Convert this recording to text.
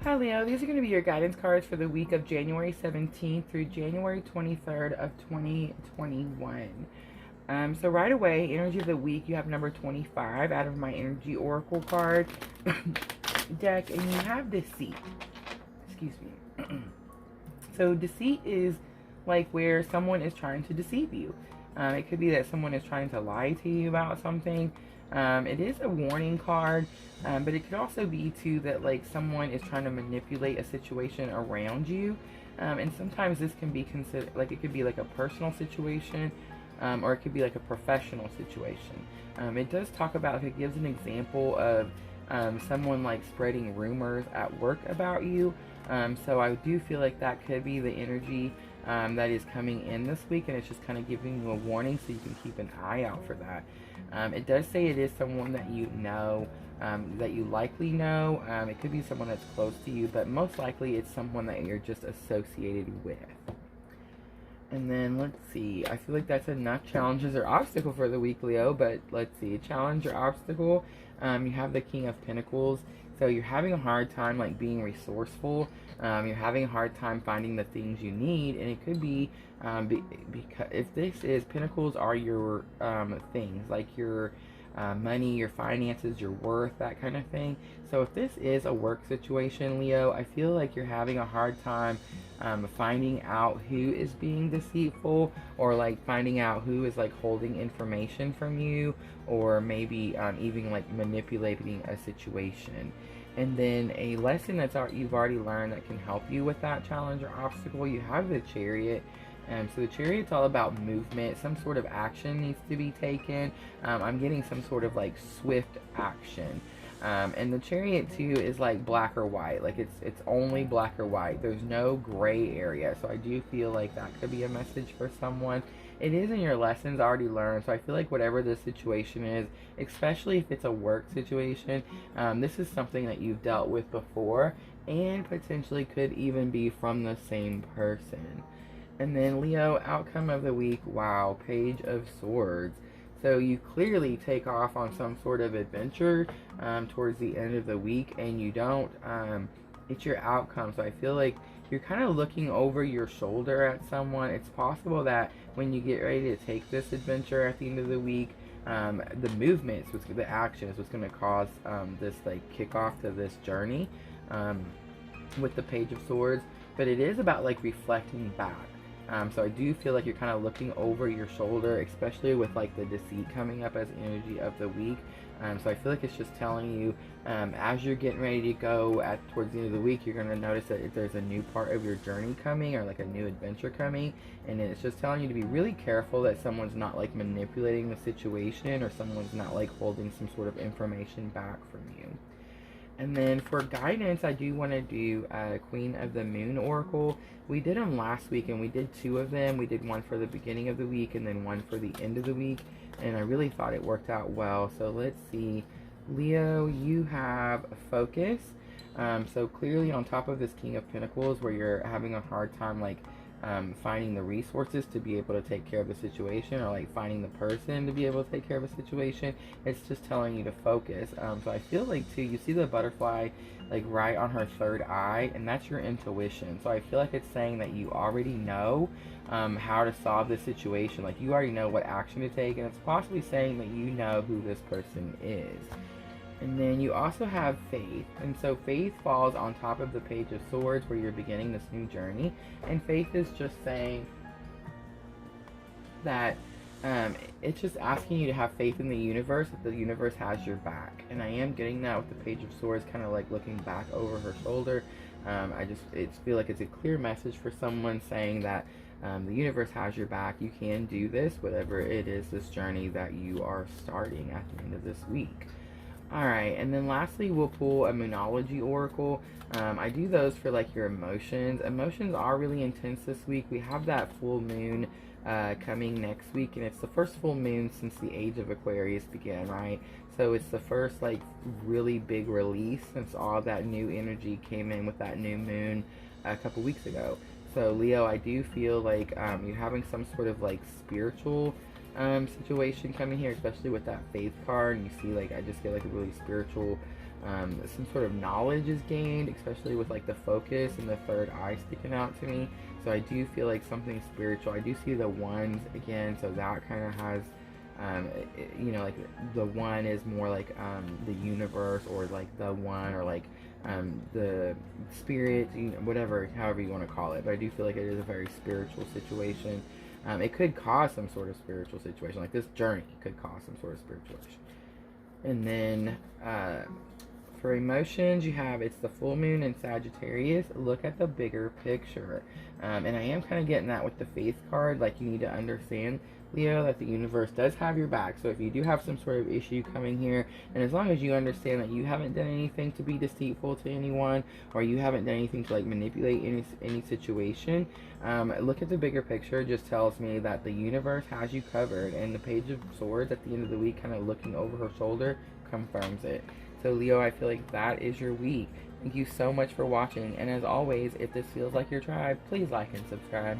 Hi Leo, these are going to be your guidance cards for the week of January 17th through January 23rd of 2021. So right away, energy of the week, you have number 25 out of my energy oracle card deck, and you have deceit. Excuse me. So deceit is like where someone is trying to deceive you. It could be that someone is trying to lie to you about something. It is a warning card, but it could also be too that like someone is trying to manipulate a situation around you. And sometimes this can be considered like it could be like a personal situation, or it could be like a professional situation. It does talk about, it gives an example of someone like spreading rumors at work about you. So I do feel like that could be the energy that is coming in this week, and it's just kind of giving you a warning so you can keep an eye out for that. It does say it is someone that you know, that you likely know. It could be someone that's close to you, but most likely it's someone that you're just associated with. And then let's see, I feel like that's enough challenges or obstacle for the week, Leo, but let's see, challenge or obstacle. You have the King of Pentacles, so you're having a hard time like being resourceful. You're having a hard time finding the things you need, and it could be because if this is, Pentacles are your things, like your money, your finances, your worth, that kind of thing. So if this is a work situation, Leo, I feel like you're having a hard time finding out who is being deceitful, or like finding out who is like holding information from you, or maybe even like manipulating a situation. And then a lesson you've already learned that can help you with that challenge or obstacle, you have the Chariot. So the Chariot's all about movement. Some sort of action needs to be taken. I'm getting some sort of like swift action. And the Chariot too is like black or white. Like it's only black or white. There's no gray area. So I do feel like that could be a message for someone. It is in your lessons already learned. So I feel like whatever the situation is, especially if it's a work situation, this is something that you've dealt with before, and potentially could even be from the same person. And then Leo, outcome of the week, wow, Page of Swords. So you clearly take off on some sort of adventure towards the end of the week, and you don't, it's your outcome. So I feel like you're kind of looking over your shoulder at someone. It's possible that when you get ready to take this adventure at the end of the week, the movements, the action is what's going to cause this like kickoff to this journey with the Page of Swords. But it is about like reflecting back. So I do feel like you're kind of looking over your shoulder, especially with like the deceit coming up as energy of the week. So I feel like it's just telling you, as you're getting ready to go towards the end of the week, you're going to notice that if there's a new part of your journey coming, or like a new adventure coming, and it's just telling you to be really careful that someone's not like manipulating the situation, or someone's not like holding some sort of information back from you. And then for guidance, I do want to do Queen of the Moon Oracle. We did them last week, and we did two of them. We did one for the beginning of the week, and then one for the end of the week. And I really thought it worked out well. So let's see. Leo, you have a focus. So clearly on top of this King of Pentacles, where you're having a hard time like finding the resources to be able to take care of the situation, or like finding the person to be able to take care of a situation, it's just telling you to focus. So I feel like too, you see the butterfly like right on her third eye, and that's your intuition. So I feel like it's saying that you already know how to solve this situation. Like you already know what action to take, and it's possibly saying that you know who this person is. And then you also have faith. And so faith falls on top of the Page of Swords, where you're beginning this new journey. And faith is just saying that it's just asking you to have faith in the universe, that the universe has your back. And I am getting that with the Page of Swords, kind of like looking back over her shoulder. I feel like it's a clear message for someone saying that the universe has your back. You can do this, whatever it is, this journey that you are starting at the end of this week. Alright, and then lastly, we'll pull a Moonology Oracle. I do those for like your emotions. Emotions are really intense this week. We have that full moon coming next week, and it's the first full moon since the age of Aquarius began, right? So it's the first like really big release since all that new energy came in with that new moon a couple weeks ago. So Leo, I do feel like you're having some sort of like spiritual situation coming here, especially with that faith card. And you see, like, I just get like a really spiritual some sort of knowledge is gained, especially with like the focus and the third eye sticking out to me. So I do feel like something spiritual. I do see the ones again, so that kind of has, you know, like the one is more like the universe, or like the one, or like the spirit, you know, whatever, however you want to call it. But I do feel like it is a very spiritual situation. It could cause some sort of spiritual situation, like this journey could cause some sort of spiritual situation. And then for emotions, you have, it's the full moon in Sagittarius. Look at the bigger picture. And I am kind of getting that with the faith card. Like, you need to understand, Leo, that the universe does have your back. So if you do have some sort of issue coming here, and as long as you understand that you haven't done anything to be deceitful to anyone, or you haven't done anything to like manipulate any situation, look at the bigger picture. It just tells me that the universe has you covered. And the Page of Swords at the end of the week, kind of looking over her shoulder, confirms it. So Leo, I feel like that is your week. Thank you so much for watching, and as always, if this feels like your tribe, please like and subscribe.